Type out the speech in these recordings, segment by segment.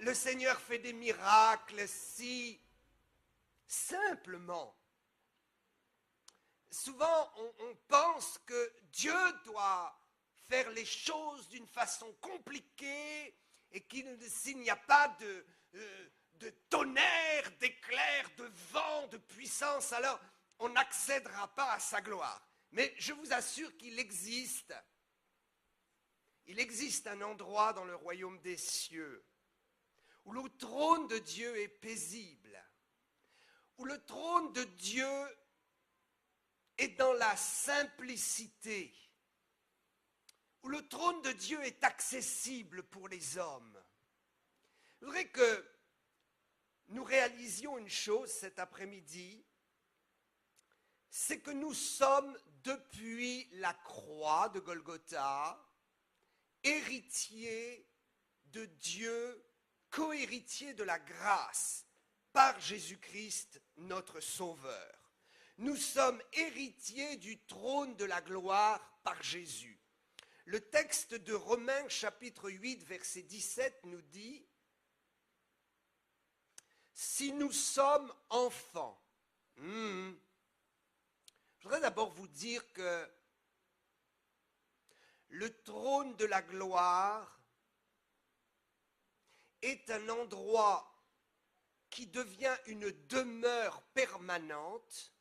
le Seigneur fait des miracles si simplement. Souvent, on pense que Dieu doit faire les choses d'une façon compliquée et s'il n'y a pas de tonnerre, d'éclairs, de vent, de puissance, alors on n'accédera pas à sa gloire. Mais je vous assure qu'il existe un endroit dans le royaume des cieux où le trône de Dieu est paisible, où le trône de Dieu est dans la simplicité, où le trône de Dieu est accessible pour les hommes. Je voudrais que nous réalisions une chose cet après-midi, c'est que nous sommes depuis la croix de Golgotha, héritiers de Dieu, co-héritiers de la grâce par Jésus-Christ notre Sauveur. Nous sommes héritiers du trône de la gloire par Jésus. Le texte de Romains chapitre 8 verset 17 nous dit « Si nous sommes enfants », je voudrais d'abord vous dire que le trône de la gloire est un endroit qui devient une demeure permanente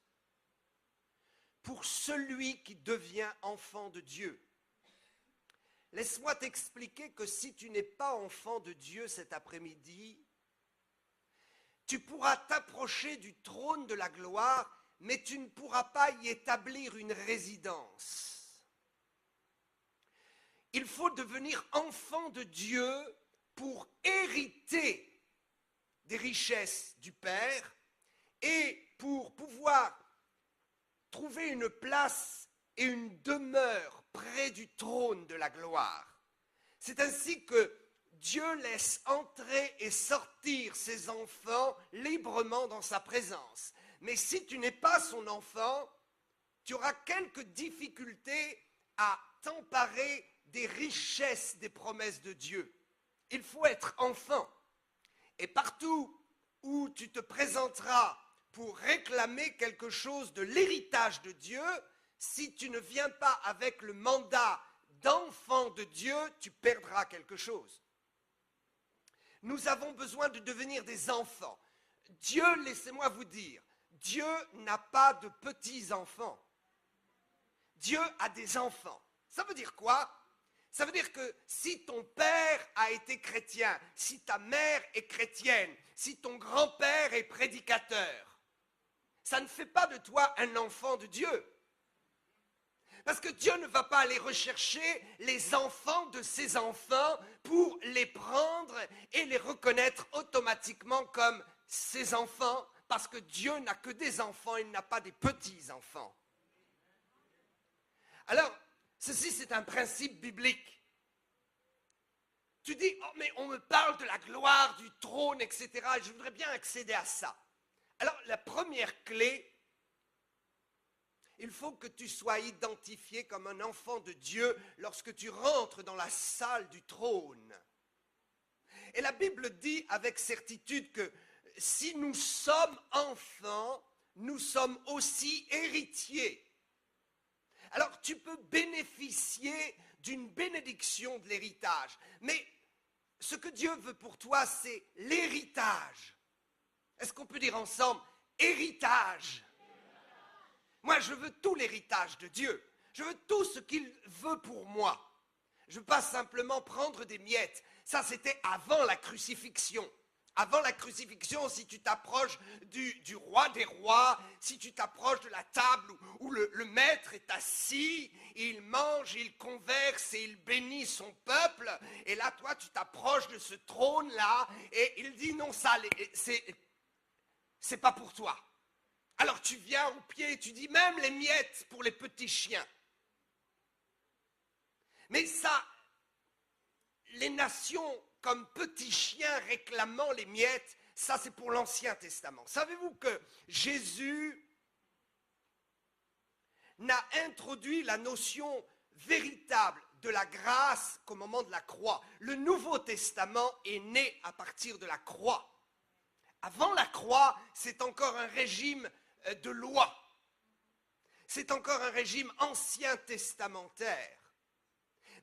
pour celui qui devient enfant de Dieu. Laisse-moi t'expliquer que si tu n'es pas enfant de Dieu cet après-midi, tu pourras t'approcher du trône de la gloire, mais tu ne pourras pas y établir une résidence. Il faut devenir enfant de Dieu pour hériter des richesses du Père et pour pouvoir trouver une place et une demeure près du trône de la gloire. C'est ainsi que Dieu laisse entrer et sortir ses enfants librement dans sa présence. Mais si tu n'es pas son enfant, tu auras quelques difficultés à t'emparer des richesses des promesses de Dieu. Il faut être enfant. Et partout où tu te présenteras pour réclamer quelque chose de l'héritage de Dieu, si tu ne viens pas avec le mandat d'enfant de Dieu, tu perdras quelque chose. Nous avons besoin de devenir des enfants. Dieu, laissez-moi vous dire, Dieu n'a pas de petits-enfants. Dieu a des enfants. Ça veut dire quoi? Ça veut dire que si ton père a été chrétien, si ta mère est chrétienne, si ton grand-père est prédicateur, ça ne fait pas de toi un enfant de Dieu. Parce que Dieu ne va pas aller rechercher les enfants de ses enfants pour les prendre et les reconnaître automatiquement comme ses enfants, parce que Dieu n'a que des enfants, il n'a pas des petits-enfants. Alors, ceci c'est un principe biblique. Tu dis, oh mais on me parle de la gloire, du trône, etc. Et je voudrais bien accéder à ça. Alors, la première clé, il faut que tu sois identifié comme un enfant de Dieu lorsque tu rentres dans la salle du trône. Et la Bible dit avec certitude que si nous sommes enfants, nous sommes aussi héritiers. Alors tu peux bénéficier d'une bénédiction de l'héritage, mais ce que Dieu veut pour toi, c'est l'héritage. Est-ce qu'on peut dire ensemble héritage? Moi, je veux tout l'héritage de Dieu. Je veux tout ce qu'il veut pour moi. Je ne veux pas simplement prendre des miettes. Ça, c'était avant la crucifixion. Avant la crucifixion, si tu t'approches du roi des rois, si tu t'approches de la table où le maître est assis, il mange, il converse et il bénit son peuple, et là, toi, tu t'approches de ce trône-là, et il dit non, ça, c'est pas pour toi. Alors tu viens au pied et tu dis même les miettes pour les petits chiens. Mais ça, les nations comme petits chiens réclamant les miettes, ça c'est pour l'Ancien Testament. Savez-vous que Jésus n'a introduit la notion véritable de la grâce qu'au moment de la croix. Le Nouveau Testament est né à partir de la croix. Avant la croix, c'est encore un régime de loi. C'est encore un régime ancien testamentaire.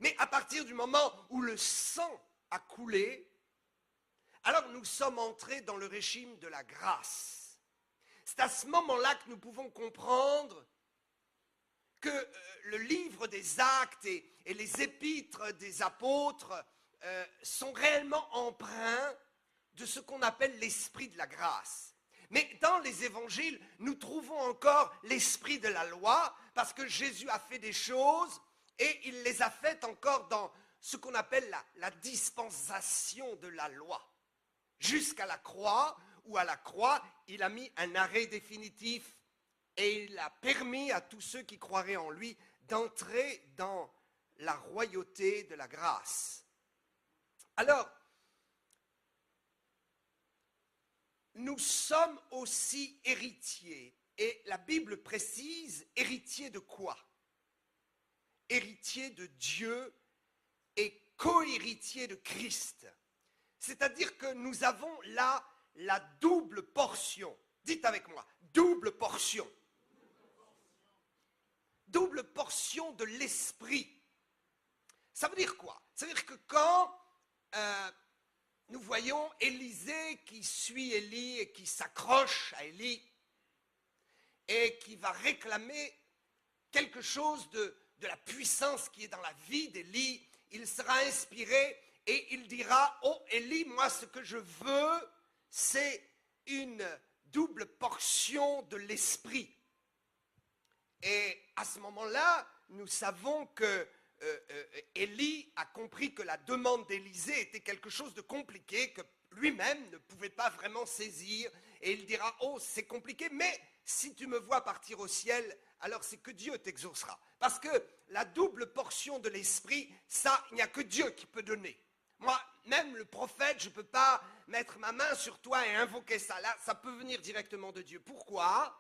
Mais à partir du moment où le sang a coulé, alors nous sommes entrés dans le régime de la grâce. C'est à ce moment-là que nous pouvons comprendre que le livre des actes et les épîtres des apôtres sont réellement empreints de ce qu'on appelle l'esprit de la grâce. Mais dans les évangiles, nous trouvons encore l'esprit de la loi, parce que Jésus a fait des choses et il les a faites encore dans ce qu'on appelle la dispensation de la loi. Jusqu'à la croix, où à la croix, il a mis un arrêt définitif et il a permis à tous ceux qui croiraient en lui d'entrer dans la royauté de la grâce. Alors, nous sommes aussi héritiers. Et la Bible précise, héritiers de quoi? Héritiers de Dieu et co-héritiers de Christ. C'est-à-dire que nous avons là la double portion. Dites avec moi, double portion. Double portion de l'esprit. Ça veut dire quoi? Ça veut dire que quand nous voyons Élisée qui suit Élie et qui s'accroche à Élie et qui va réclamer quelque chose de la puissance qui est dans la vie d'Élie, il sera inspiré et il dira « Oh Élie, moi ce que je veux, c'est une double portion de l'esprit. » Et à ce moment-là, nous savons que Élie a compris que la demande d'Élisée était quelque chose de compliqué, que lui-même ne pouvait pas vraiment saisir. Et il dira, oh, c'est compliqué, mais si tu me vois partir au ciel, alors c'est que Dieu t'exaucera. Parce que la double portion de l'esprit, ça, il n'y a que Dieu qui peut donner. Moi, même le prophète, je ne peux pas mettre ma main sur toi et invoquer ça. Là, ça peut venir directement de Dieu. Pourquoi?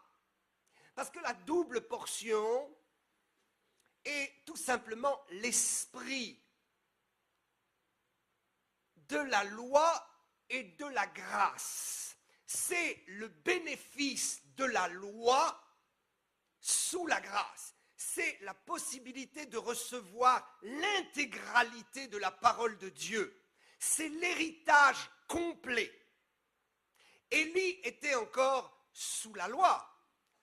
Parce que la double portion est tout simplement l'esprit de la loi et de la grâce. C'est le bénéfice de la loi sous la grâce. C'est la possibilité de recevoir l'intégralité de la parole de Dieu. C'est l'héritage complet. Élie était encore sous la loi,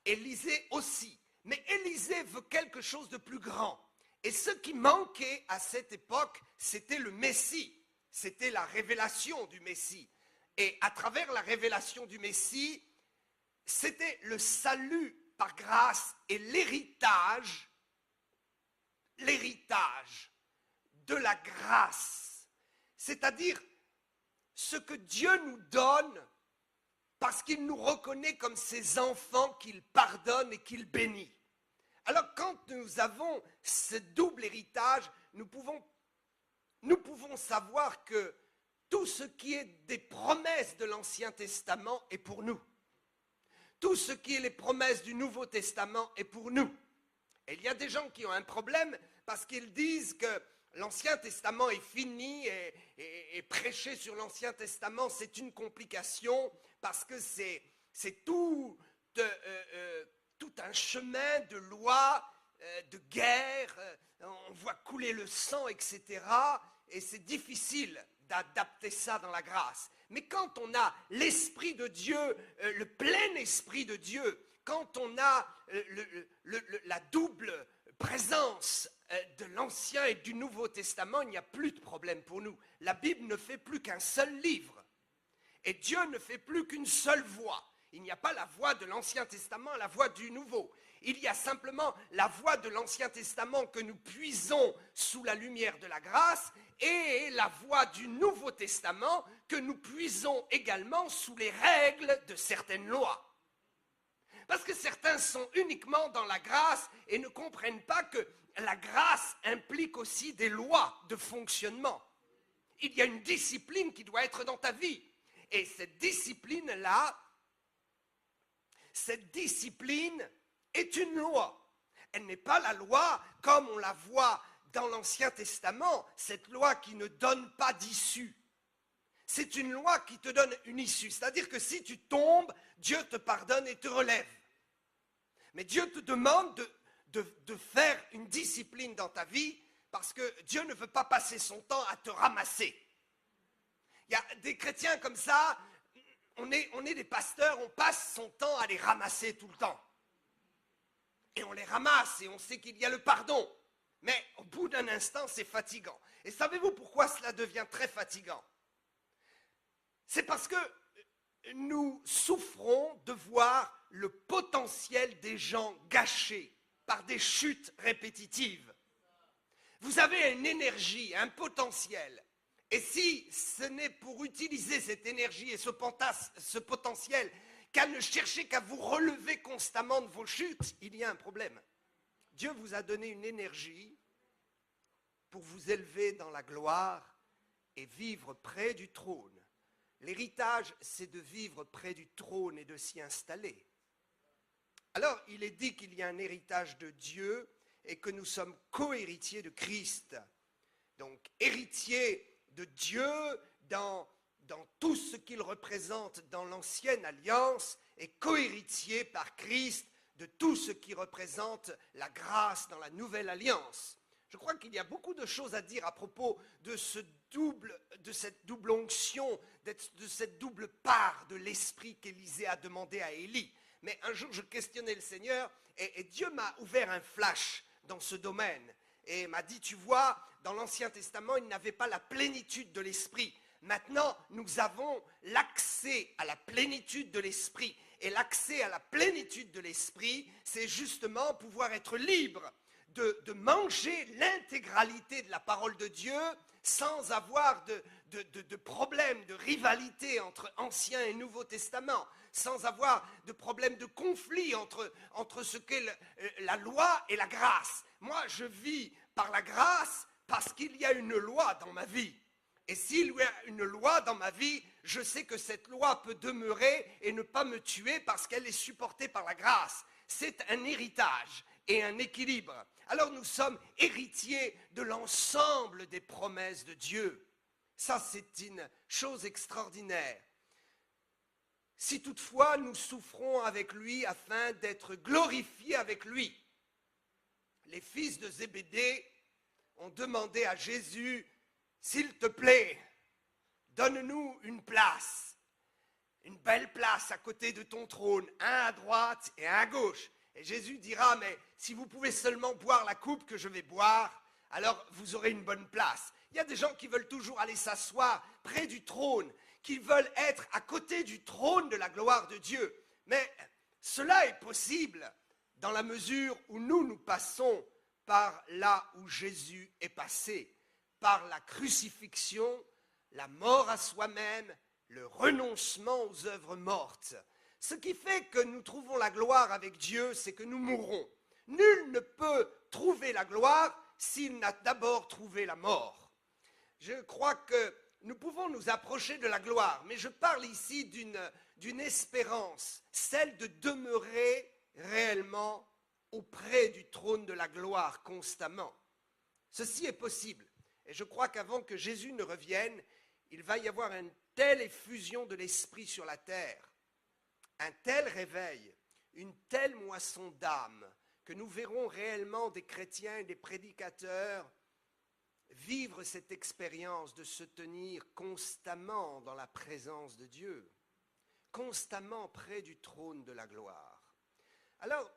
Élisée aussi. Mais Élisée veut quelque chose de plus grand. Et ce qui manquait à cette époque, c'était le Messie. C'était la révélation du Messie. Et à travers la révélation du Messie, c'était le salut par grâce et l'héritage de la grâce. C'est-à-dire ce que Dieu nous donne parce qu'il nous reconnaît comme ses enfants qu'il pardonne et qu'il bénit. Alors quand nous avons ce double héritage, nous pouvons savoir que tout ce qui est des promesses de l'Ancien Testament est pour nous. Tout ce qui est les promesses du Nouveau Testament est pour nous. Et il y a des gens qui ont un problème parce qu'ils disent que l'Ancien Testament est fini et prêcher sur l'Ancien Testament, c'est une complication parce que c'est tout un chemin de loi, de guerre, on voit couler le sang, etc. Et c'est difficile d'adapter ça dans la grâce. Mais quand on a l'Esprit de Dieu, le plein Esprit de Dieu, quand on a la double présence de l'Ancien et du Nouveau Testament, il n'y a plus de problème pour nous. La Bible ne fait plus qu'un seul livre. Et Dieu ne fait plus qu'une seule voix. Il n'y a pas la voix de l'Ancien Testament, la voix du Nouveau. Il y a simplement la voix de l'Ancien Testament que nous puisons sous la lumière de la grâce et la voix du Nouveau Testament que nous puisons également sous les règles de certaines lois. Parce que certains sont uniquement dans la grâce et ne comprennent pas que la grâce implique aussi des lois de fonctionnement. Il y a une discipline qui doit être dans ta vie. Et cette discipline-là, cette discipline est une loi. Elle n'est pas la loi comme on la voit dans l'Ancien Testament, cette loi qui ne donne pas d'issue. C'est une loi qui te donne une issue. C'est-à-dire que si tu tombes, Dieu te pardonne et te relève. Mais Dieu te demande de faire une discipline dans ta vie parce que Dieu ne veut pas passer son temps à te ramasser. Il y a des chrétiens comme ça, on est des pasteurs, on passe son temps à les ramasser tout le temps. Et on les ramasse et on sait qu'il y a le pardon. Mais au bout d'un instant, c'est fatigant. Et savez-vous pourquoi cela devient très fatigant? C'est parce que nous souffrons de voir le potentiel des gens gâché par des chutes répétitives. Vous avez une énergie, un potentiel. Et si ce n'est pour utiliser cette énergie et ce potentiel qu'à ne chercher qu'à vous relever constamment de vos chutes, il y a un problème. Dieu vous a donné une énergie pour vous élever dans la gloire et vivre près du trône. L'héritage, c'est de vivre près du trône et de s'y installer. Alors, il est dit qu'il y a un héritage de Dieu et que nous sommes co-héritiers de Christ. Donc, héritiers de Dieu dans tout ce qu'il représente dans l'ancienne alliance et co-héritiers par Christ de tout ce qui représente la grâce dans la nouvelle alliance. Je crois qu'il y a beaucoup de choses à dire à propos de cette double onction, de cette double part de l'esprit qu'Élisée a demandé à Élie. Mais un jour, je questionnais le Seigneur et Dieu m'a ouvert un flash dans ce domaine. Et m'a dit, tu vois, dans l'Ancien Testament, il n'avait pas la plénitude de l'esprit. Maintenant, nous avons l'accès à la plénitude de l'esprit. Et l'accès à la plénitude de l'esprit, c'est justement pouvoir être libre de manger l'intégralité de la parole de Dieu sans avoir de problème, de rivalité entre Ancien et Nouveau Testament, sans avoir de problème de conflit entre ce qu'est la loi et la grâce. Moi, je vis par la grâce parce qu'il y a une loi dans ma vie. Et s'il y a une loi dans ma vie, je sais que cette loi peut demeurer et ne pas me tuer parce qu'elle est supportée par la grâce. C'est un héritage et un équilibre. Alors nous sommes héritiers de l'ensemble des promesses de Dieu. Ça, c'est une chose extraordinaire. Si toutefois nous souffrons avec lui afin d'être glorifiés avec lui. Les fils de Zébédée ont demandé à Jésus, s'il te plaît, donne-nous une place, une belle place à côté de ton trône, un à droite et un à gauche. Et Jésus dira, mais si vous pouvez seulement boire la coupe que je vais boire, alors vous aurez une bonne place. Il y a des gens qui veulent toujours aller s'asseoir près du trône, qui veulent être à côté du trône de la gloire de Dieu. Mais cela est possible dans la mesure où nous passons par là où Jésus est passé, par la crucifixion, la mort à soi-même, le renoncement aux œuvres mortes. Ce qui fait que nous trouvons la gloire avec Dieu, c'est que nous mourrons. Nul ne peut trouver la gloire s'il n'a d'abord trouvé la mort. Je crois que nous pouvons nous approcher de la gloire, mais je parle ici d'une espérance, celle de demeurer réellement auprès du trône de la gloire constamment. Ceci est possible. Et je crois qu'avant que Jésus ne revienne, il va y avoir une telle effusion de l'esprit sur la terre, un tel réveil, une telle moisson d'âme, que nous verrons réellement des chrétiens et des prédicateurs vivre cette expérience de se tenir constamment dans la présence de Dieu, constamment près du trône de la gloire. Alors,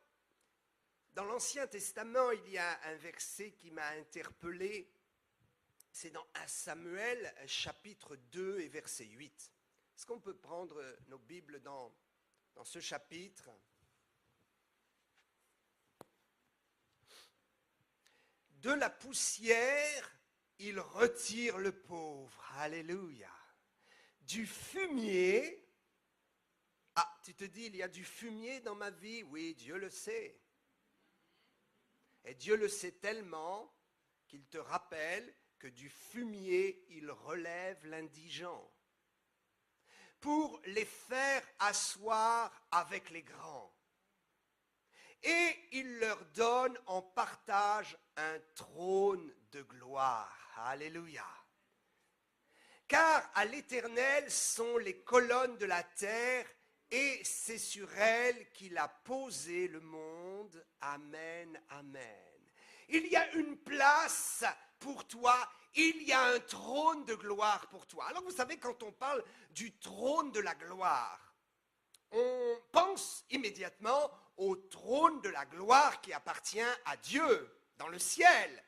dans l'Ancien Testament, il y a un verset qui m'a interpellé, c'est dans 1 Samuel, chapitre 2 et verset 8. Est-ce qu'on peut prendre nos Bibles dans ce chapitre? De la poussière, il retire le pauvre. Alléluia. Du fumier. Ah, tu te dis, il y a du fumier dans ma vie? Oui, Dieu le sait. Et Dieu le sait tellement qu'il te rappelle que du fumier, il relève l'indigent. Pour les faire asseoir avec les grands. et il leur donne en partage un trône de gloire. Alléluia. Car à l'Éternel sont les colonnes de la terre, et c'est sur elles qu'il a posé le monde. Amen, amen. Il y a une place pour toi, il y a un trône de gloire pour toi. Alors vous savez, quand on parle du trône de la gloire, on pense immédiatement au trône de la gloire qui appartient à Dieu dans le ciel.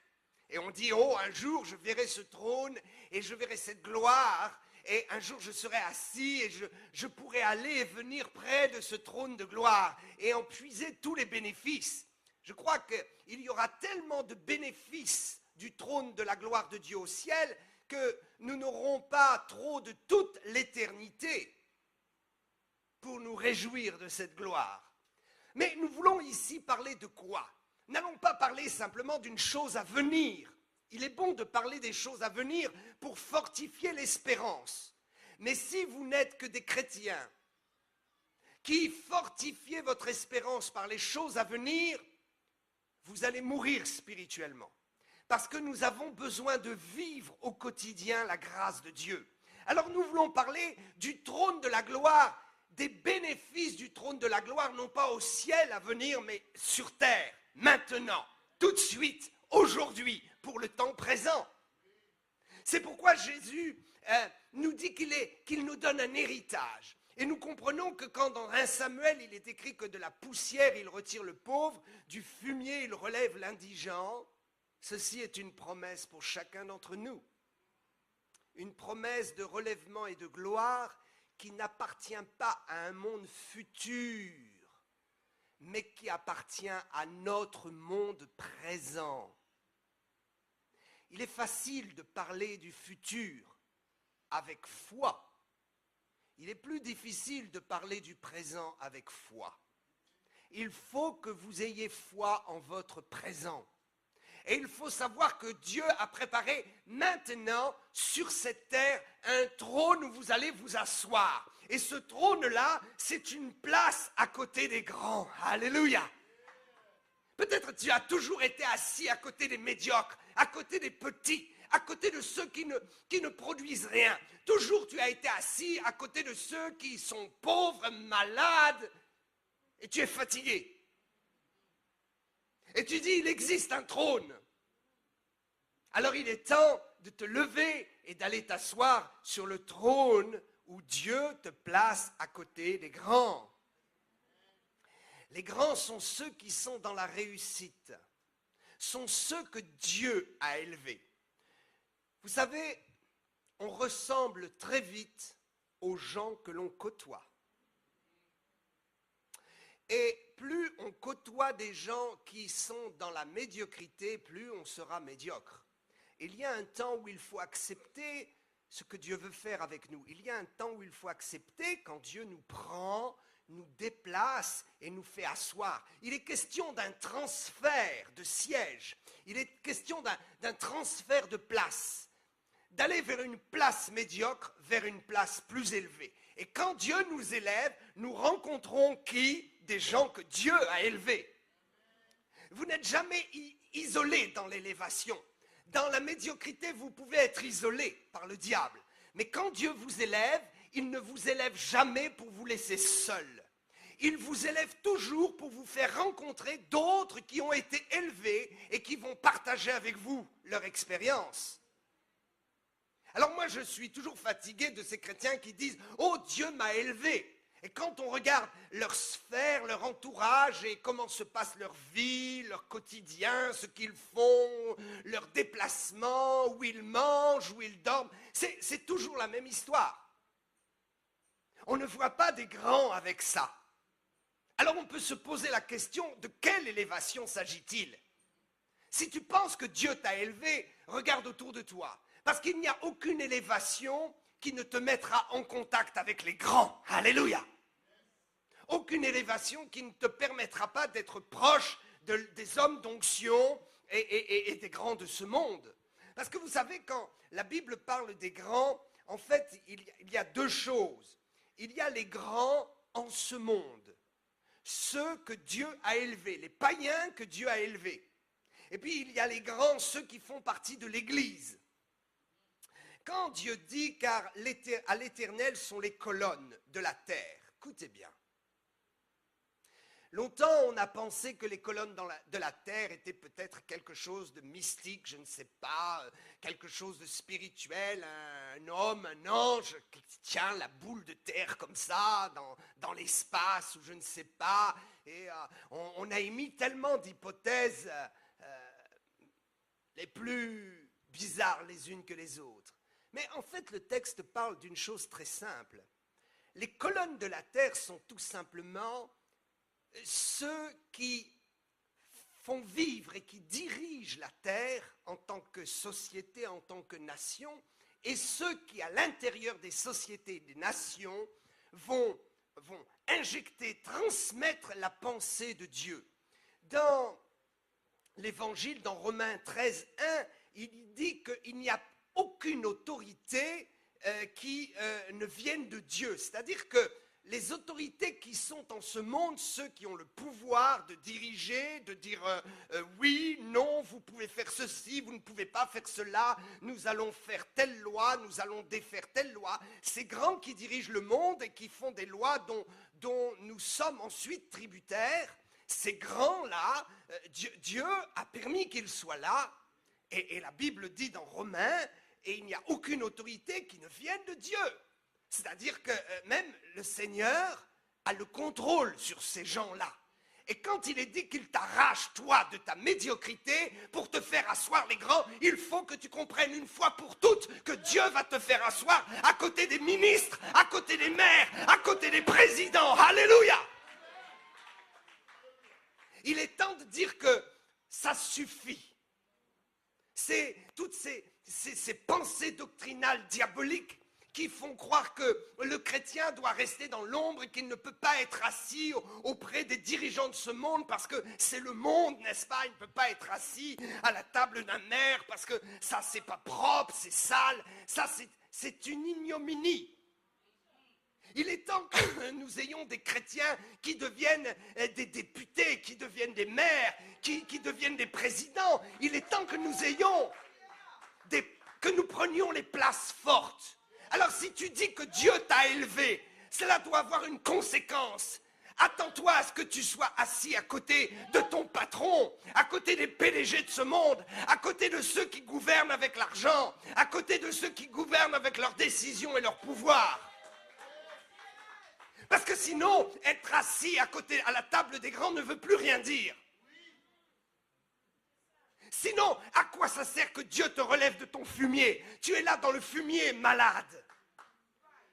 Et on dit, oh, un jour je verrai ce trône et je verrai cette gloire, et un jour je serai assis et je pourrai aller et venir près de ce trône de gloire et en puiser tous les bénéfices. Je crois qu'il y aura tellement de bénéfices du trône de la gloire de Dieu au ciel que nous n'aurons pas trop de toute l'éternité pour nous réjouir de cette gloire. Mais nous voulons ici parler de quoi ? N'allons pas parler simplement d'une chose à venir. Il est bon de parler des choses à venir pour fortifier l'espérance. Mais si vous n'êtes que des chrétiens qui fortifiez votre espérance par les choses à venir, vous allez mourir spirituellement. Parce que nous avons besoin de vivre au quotidien la grâce de Dieu. Alors nous voulons parler du trône de la gloire, des bénéfices du trône de la gloire, non pas au ciel à venir, mais sur terre, maintenant, tout de suite, aujourd'hui, pour le temps présent. C'est pourquoi Jésus nous dit qu'il nous donne un héritage. Et nous comprenons que quand dans 1 Samuel, il est écrit que de la poussière, il retire le pauvre, du fumier, il relève l'indigent, ceci est une promesse pour chacun d'entre nous. Une promesse de relèvement et de gloire qui n'appartient pas à un monde futur, mais qui appartient à notre monde présent. Il est facile de parler du futur avec foi. Il est plus difficile de parler du présent avec foi. Il faut que vous ayez foi en votre présent. Et il faut savoir que Dieu a préparé maintenant sur cette terre un trône où vous allez vous asseoir. Et ce trône-là, c'est une place à côté des grands. Alléluia. Peut-être tu as toujours été assis à côté des médiocres, à côté des petits, à côté de ceux qui ne produisent rien. Toujours tu as été assis à côté de ceux qui sont pauvres, malades, et tu es fatigué. Et tu dis, il existe un trône. Alors il est temps de te lever et d'aller t'asseoir sur le trône où Dieu te place à côté des grands. Les grands sont ceux qui sont dans la réussite, sont ceux que Dieu a élevés. Vous savez, on ressemble très vite aux gens que l'on côtoie. Et plus on côtoie des gens qui sont dans la médiocrité, plus on sera médiocre. Il y a un temps où il faut accepter ce que Dieu veut faire avec nous. Il y a un temps où il faut accepter quand Dieu nous prend, nous déplace et nous fait asseoir. Il est question d'un transfert de siège. Il est question d'un transfert de place. D'aller vers une place médiocre, vers une place plus élevée. Et quand Dieu nous élève, nous rencontrons qui ? Des gens que Dieu a élevés. Vous n'êtes jamais isolé dans l'élévation. Dans la médiocrité, vous pouvez être isolé par le diable. Mais quand Dieu vous élève, il ne vous élève jamais pour vous laisser seul. Il vous élève toujours pour vous faire rencontrer d'autres qui ont été élevés et qui vont partager avec vous leur expérience. Alors moi, je suis toujours fatigué de ces chrétiens qui disent « Oh, Dieu m'a élevé ». Et quand on regarde leur sphère, leur entourage et comment se passe leur vie, leur quotidien, ce qu'ils font, leurs déplacements, où ils mangent, où ils dorment, c'est toujours la même histoire. On ne voit pas des grands avec ça. Alors on peut se poser la question, de quelle élévation s'agit-il ? Si tu penses que Dieu t'a élevé, regarde autour de toi. Parce qu'il n'y a aucune élévation qui ne te mettra en contact avec les grands. Alléluia. Aucune élévation qui ne te permettra pas d'être proche des hommes d'onction et des grands de ce monde. Parce que vous savez, quand la Bible parle des grands, en fait, il y a deux choses. Il y a les grands en ce monde. ceux que Dieu a élevés, les païens que Dieu a élevés. Et puis il y a les grands, ceux qui font partie de l'Église. Quand Dieu dit, car à l'Éternel sont les colonnes de la terre, écoutez bien. Longtemps, on a pensé que les colonnes de la terre étaient peut-être quelque chose de mystique, je ne sais pas, quelque chose de spirituel, un homme, un ange qui tient la boule de terre comme ça dans l'espace ou je ne sais pas. Et on a émis tellement d'hypothèses les plus bizarres les unes que les autres. Mais en fait, le texte parle d'une chose très simple. Les colonnes de la terre sont tout simplement ceux qui font vivre et qui dirigent la terre en tant que société, en tant que nation, et ceux qui, à l'intérieur des sociétés et des nations, vont injecter, transmettre la pensée de Dieu. Dans l'Évangile, dans Romains 13, 1, il dit qu'il n'y a aucune autorité qui ne vienne de Dieu. C'est-à-dire que les autorités qui sont en ce monde, ceux qui ont le pouvoir de diriger, de dire oui, non, vous pouvez faire ceci, vous ne pouvez pas faire cela, nous allons faire telle loi, nous allons défaire telle loi, ces grands qui dirigent le monde et qui font des lois dont nous sommes ensuite tributaires, ces grands-là, Dieu a permis qu'ils soient là, et la Bible dit dans Romains, et il n'y a aucune autorité qui ne vienne de Dieu. C'est-à-dire que même le Seigneur a le contrôle sur ces gens-là. Et quand il est dit qu'il t'arrache, toi, de ta médiocrité pour te faire asseoir les grands, il faut que tu comprennes une fois pour toutes que Dieu va te faire asseoir à côté des ministres, à côté des maires, à côté des présidents. Alléluia! Il est temps de dire que ça suffit. C'est toutes ces pensées doctrinales diaboliques qui font croire que le chrétien doit rester dans l'ombre et qu'il ne peut pas être assis auprès des dirigeants de ce monde parce que c'est le monde, n'est-ce pas? Il ne peut pas être assis à la table d'un maire parce que ça, c'est pas propre, c'est sale. Ça, c'est une ignominie. Il est temps que nous ayons des chrétiens qui deviennent des députés, qui deviennent des maires, qui deviennent des présidents. Il est temps que nous ayons que nous prenions les places fortes. Alors si tu dis que Dieu t'a élevé, cela doit avoir une conséquence. Attends-toi à ce que tu sois assis à côté de ton patron, à côté des PDG de ce monde, à côté de ceux qui gouvernent avec l'argent, à côté de ceux qui gouvernent avec leurs décisions et leurs pouvoirs. Parce que sinon, être assis à la table des grands ne veut plus rien dire. Sinon, à quoi ça sert que Dieu te relève de ton fumier? Tu es là dans le fumier malade.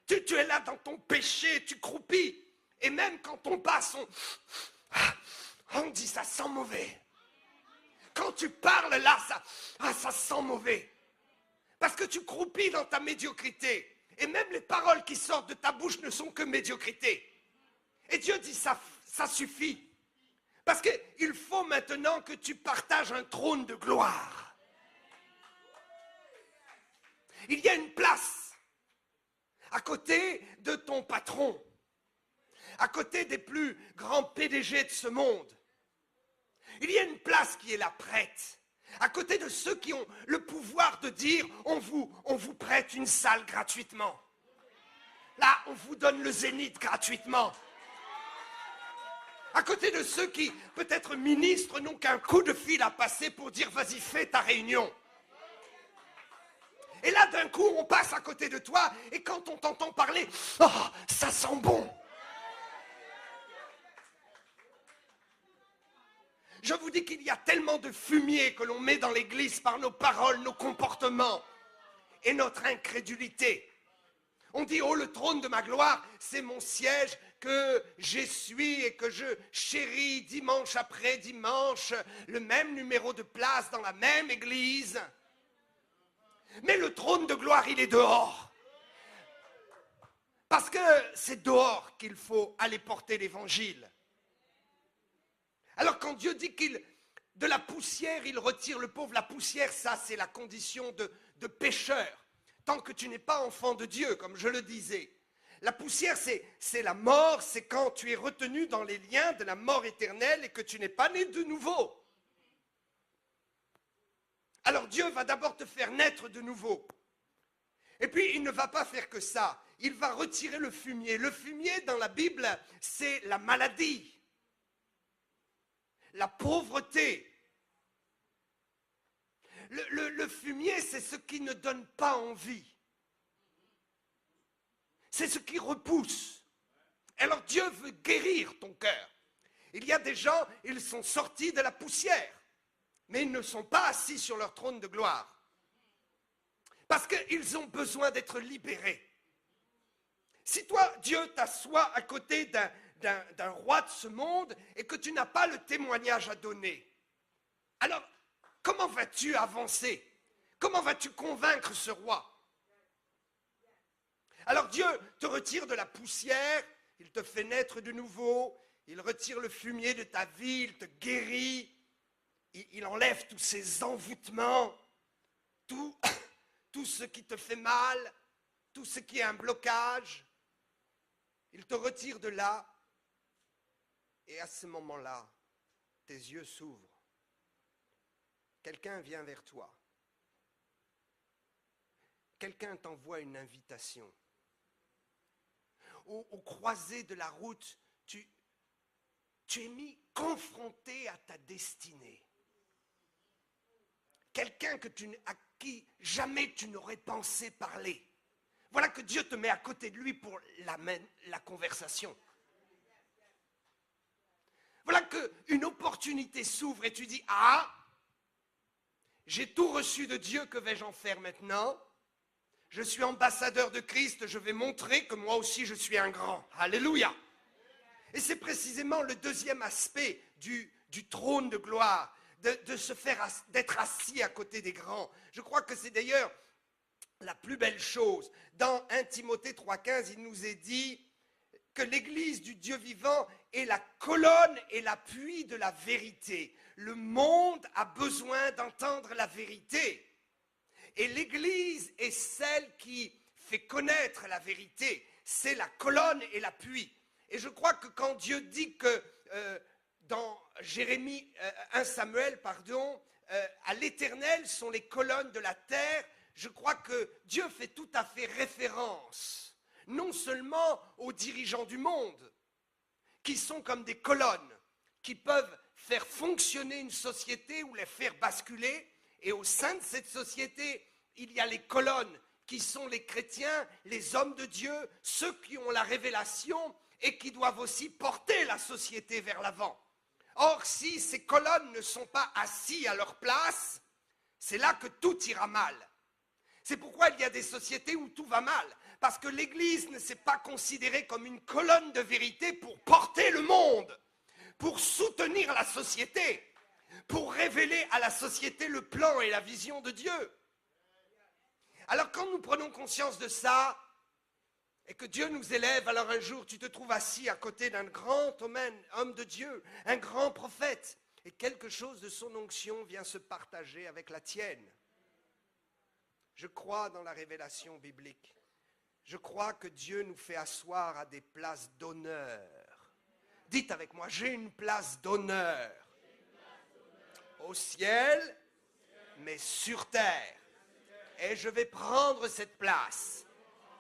Tu es là dans ton péché, tu croupis. Et même quand on passe, on dit ça sent mauvais. Quand tu parles là, ça sent mauvais. Parce que tu croupis dans ta médiocrité. Et même les paroles qui sortent de ta bouche ne sont que médiocrité. Et Dieu dit ça suffit. Parce qu'il faut maintenant que tu partages un trône de gloire. Il y a une place à côté de ton patron, à côté des plus grands PDG de ce monde. Il y a une place qui est là prête, à côté de ceux qui ont le pouvoir de dire on vous prête une salle gratuitement. Là, on vous donne le zénith gratuitement. À côté de ceux qui, peut-être ministres, n'ont qu'un coup de fil à passer pour dire vas-y, fais ta réunion. Et là, d'un coup, on passe à côté de toi et quand on t'entend parler, oh, ça sent bon. Je vous dis qu'il y a tellement de fumier que l'on met dans l'église par nos paroles, nos comportements et notre incrédulité. On dit, oh, le trône de ma gloire, c'est mon siège que j'essuie et que je chéris dimanche après dimanche, le même numéro de place dans la même église. Mais le trône de gloire, il est dehors. Parce que c'est dehors qu'il faut aller porter l'évangile. Alors quand Dieu dit de la poussière, il retire le pauvre, la poussière, ça c'est la condition de pécheur. Tant que tu n'es pas enfant de Dieu, comme je le disais. La poussière, c'est la mort, c'est quand tu es retenu dans les liens de la mort éternelle et que tu n'es pas né de nouveau. Alors Dieu va d'abord te faire naître de nouveau. Et puis il ne va pas faire que ça, il va retirer le fumier. Le fumier dans la Bible, c'est la maladie, la pauvreté. Le fumier, c'est ce qui ne donne pas envie. C'est ce qui repousse. Alors Dieu veut guérir ton cœur. Il y a des gens, ils sont sortis de la poussière, mais ils ne sont pas assis sur leur trône de gloire. Parce qu'ils ont besoin d'être libérés. Si toi, Dieu t'assoit à côté d'un roi de ce monde et que tu n'as pas le témoignage à donner, alors comment vas-tu avancer? Comment vas-tu convaincre ce roi? Alors Dieu te retire de la poussière, il te fait naître de nouveau, il retire le fumier de ta vie, il te guérit, il enlève tous ces envoûtements, tout ce qui te fait mal, tout ce qui est un blocage. Il te retire de là, et à ce moment-là, tes yeux s'ouvrent. Quelqu'un vient vers toi. Quelqu'un t'envoie une invitation. Au croisé de la route, tu es mis confronté à ta destinée. Quelqu'un à qui jamais tu n'aurais pensé parler. Voilà que Dieu te met à côté de lui pour la conversation. Voilà qu'une opportunité s'ouvre et tu dis, ah, j'ai tout reçu de Dieu, que vais-je en faire maintenant? Je suis ambassadeur de Christ, je vais montrer que moi aussi je suis un grand. Alléluia! Et c'est précisément le deuxième aspect du trône de gloire, d'être assis à côté des grands. Je crois que c'est d'ailleurs la plus belle chose. Dans 1 Timothée 3,15, il nous est dit que l'Église du Dieu vivant est la colonne et l'appui de la vérité. Le monde a besoin d'entendre la vérité. Et l'Église est celle qui fait connaître la vérité. C'est la colonne et l'appui. Et je crois que quand Dieu dit que dans Jérémie 1 Samuel, à l'Éternel sont les colonnes de la terre, je crois que Dieu fait tout à fait référence, non seulement aux dirigeants du monde, qui sont comme des colonnes, qui peuvent faire fonctionner une société ou la faire basculer. Et au sein de cette société, il y a les colonnes qui sont les chrétiens, les hommes de Dieu, ceux qui ont la révélation et qui doivent aussi porter la société vers l'avant. Or, si ces colonnes ne sont pas assis à leur place, c'est là que tout ira mal. C'est pourquoi il y a des sociétés où tout va mal. Parce que l'Église ne s'est pas considérée comme une colonne de vérité pour porter le monde, pour soutenir la société, pour révéler à la société le plan et la vision de Dieu. Alors quand nous prenons conscience de ça, et que Dieu nous élève, alors un jour tu te trouves assis à côté d'un grand homme de Dieu, un grand prophète, et quelque chose de son onction vient se partager avec la tienne. Je crois dans la révélation biblique. Je crois que Dieu nous fait asseoir à des places d'honneur. Dites avec moi, j'ai une place d'honneur. Au ciel, mais sur terre. Et je vais prendre cette place.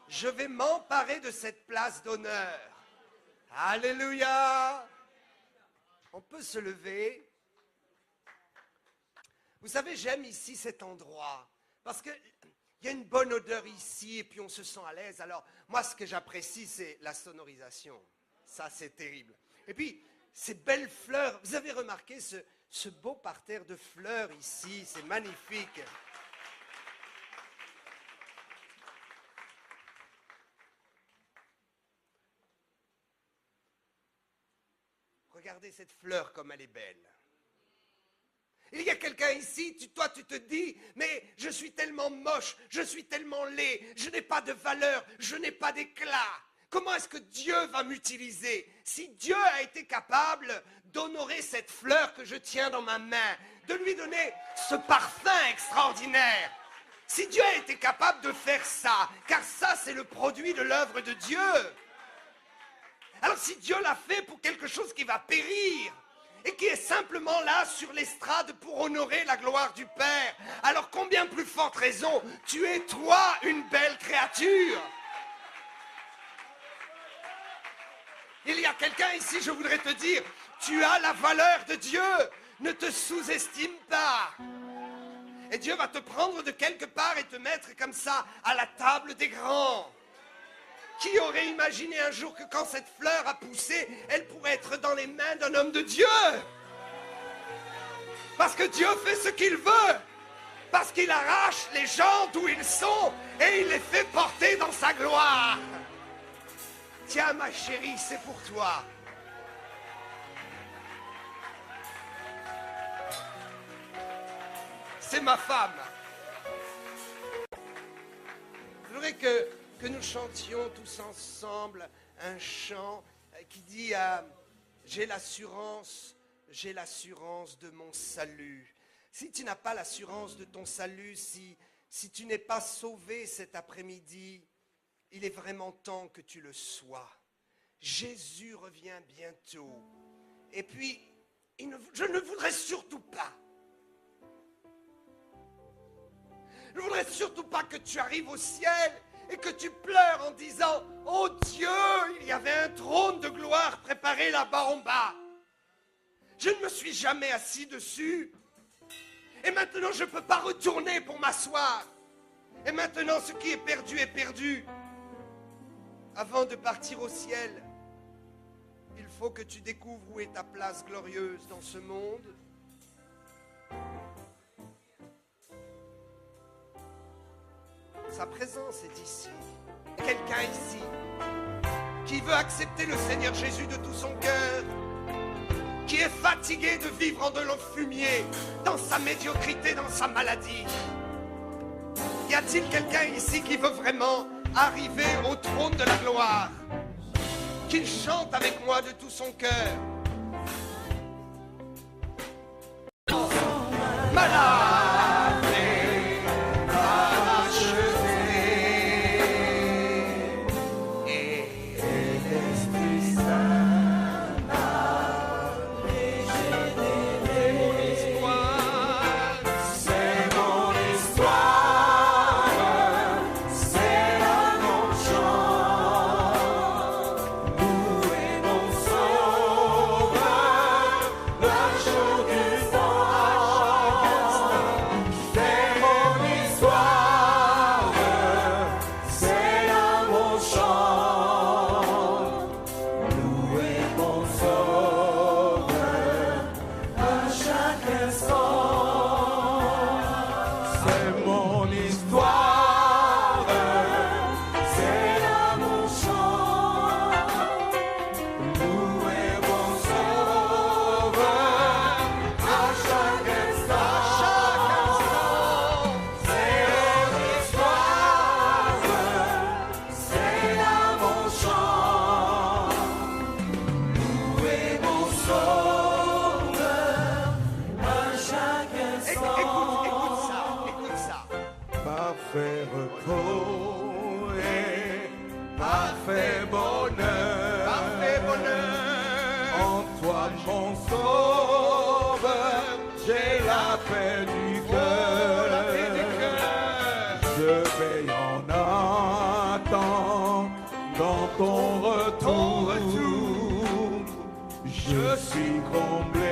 Je vais m'emparer de cette place d'honneur. Alléluia! On peut se lever. Vous savez, j'aime ici cet endroit. Parce qu'il y a une bonne odeur ici et puis on se sent à l'aise. Alors, moi, ce que j'apprécie, c'est la sonorisation. Ça, c'est terrible. Et puis, ces belles fleurs. Vous avez remarqué ce beau parterre de fleurs ici, c'est magnifique. Regardez cette fleur comme elle est belle. Il y a quelqu'un ici, toi tu te dis, mais je suis tellement moche, je suis tellement laid, je n'ai pas de valeur, je n'ai pas d'éclat. Comment est-ce que Dieu va m'utiliser? Si Dieu a été capable d'honorer cette fleur que je tiens dans ma main, de lui donner ce parfum extraordinaire, Si Dieu a été capable de faire ça, car ça c'est le produit de l'œuvre de Dieu, alors si Dieu l'a fait pour quelque chose qui va périr et qui est simplement là sur l'estrade pour honorer la gloire du Père, alors combien plus forte raison, tu es toi une belle créature. Il y a quelqu'un ici, je voudrais te dire, tu as la valeur de Dieu, ne te sous-estime pas. Et Dieu va te prendre de quelque part et te mettre comme ça à la table des grands. Qui aurait imaginé un jour que quand cette fleur a poussé, elle pourrait être dans les mains d'un homme de Dieu? Parce que Dieu fait ce qu'il veut. Parce qu'il arrache les gens d'où ils sont et il les fait porter dans sa gloire. Tiens ma chérie, c'est pour toi. C'est ma femme. Je voudrais que nous chantions tous ensemble un chant qui dit j'ai l'assurance de mon salut. Si tu n'as pas l'assurance de ton salut, si tu n'es pas sauvé cet après-midi, il est vraiment temps que tu le sois. Jésus revient bientôt. Et puis, je ne voudrais surtout pas. Je ne voudrais surtout pas que tu arrives au ciel et que tu pleures en disant « Oh Dieu, il y avait un trône de gloire préparé là-bas en bas. Je ne me suis jamais assis dessus. Et maintenant, je ne peux pas retourner pour m'asseoir. Et maintenant, ce qui est perdu est perdu. » Avant de partir au ciel, il faut que tu découvres où est ta place glorieuse dans ce monde. Sa présence est ici. Quelqu'un ici qui veut accepter le Seigneur Jésus de tout son cœur, qui est fatigué de vivre en de l'eau fumier, dans sa médiocrité, dans sa maladie. Y a-t-il quelqu'un ici qui veut vraiment arriver au trône de la gloire? Qu'il chante avec moi de tout son cœur. Malade et parachevé, et l'Esprit Saint m'a régénéré. C'est mon histoire, c'est là mon chant. Louez mon Sauveur, le jour du c'est mon histoire, c'est là mon chant. Louez mon Sauveur à chaque instant. C'est mon histoire, c'est là mon chant. Louez mon Sauveur à chaque instant. C'est mon histoire, c'est là mon chant. Louez mon Sauveur à chaque instant. Écoute ça. Parfait repos et parfait bonheur. Parfait bonheur. En toi, mon sauveur, j'ai la paix du cœur. La paix du cœur. Je veille en attendant ton retour. Je suis comblé